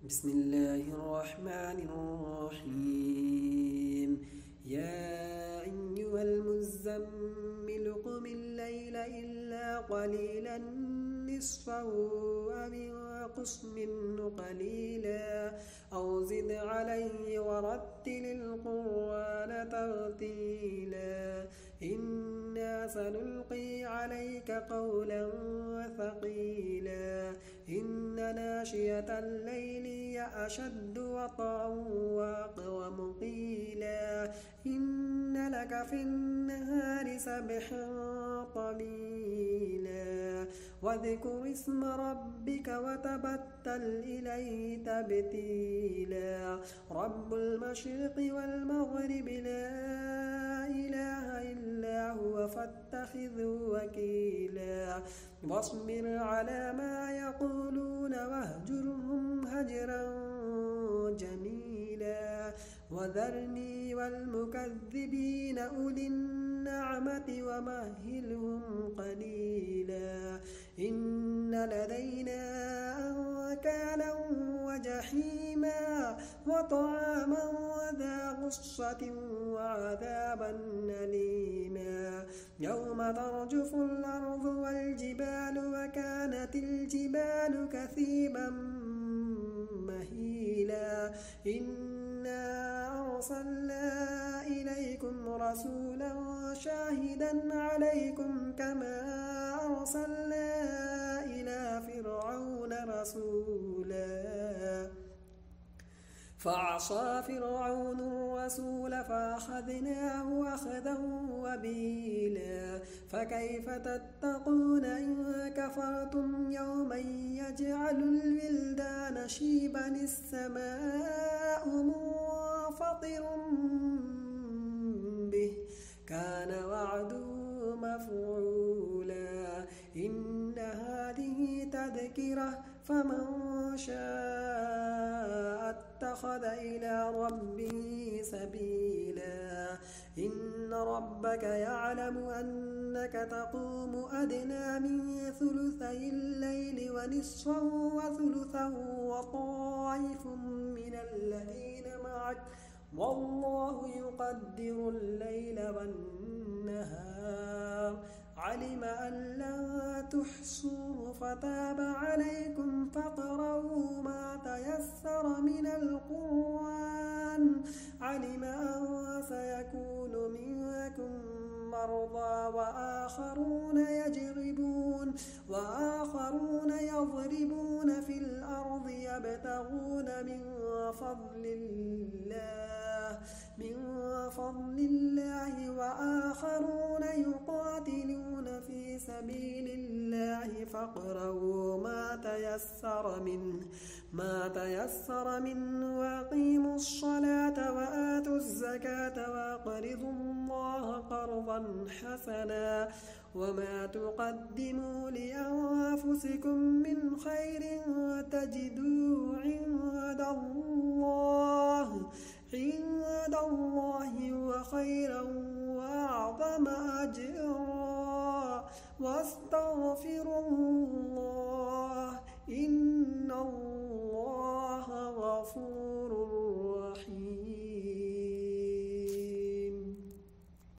بسم الله الرحمن الرحيم يا أيها المزمل قم الليل إلا قليلا نصفه أو انقص منه قليلا أو زد عليه ورتل القرآن ترتيلا إنا سنلقي عليك قولا ثقيلا إن ناشئة الليل هي أشد وطئا وأقوم قيلا إن لك في النهار سبحا طويلا واذكر اسم ربك وتبتل إليه تبتيلا رب المشرق والمغرب لا إله إلا هو فاتخذه وكيلا واصبر على ما يقولون واهجرهم هجرا جميلا وذرني والمكذبين أولي النعمة ومهلهم قليلا إن لدينا أنكالا وجحيما وطعاما وذا غصة وعذابا أليما يوم ترجف الأرض والجبال وكانت الجبال كثيبا مهيلا إنا أرسلنا إليكم رسولا شاهدا عليكم كما أرسلنا إلى فرعون رسولا فعصى فرعون الرسول فأخذناه أخذا وبيلا فكيف تتقون إن كفرتم يوما يجعل الولدان شيبا السماء منفطر به كان وعده مفعولا إن هذه تذكرة فمن شاء اتخذ إلى ربه سبيلا إن ربك يعلم أنك تقوم أدنى من ثلثي الليل ونصفه وثلثه وطائف من الذين معك والله يقدر الليل والنهار علم أن لا تحصوه فتاب عليكم فاقرؤوا ما تيسر من القرآن علم أن سيكون منكم مرضى وآخرون يضربون في الأرض يبتغون من فضل الله وآخرون يقاتلون في سبيل الله فاقرؤوا ما تيسر منه وأقيموا الصلاة وآتوا الزكاة وأقرضوا الله قرضا حسنا وما تقدموا لأنفسكم من خير تجدوه عند الله وخيرا وأعظم أجرا واستغفروا الله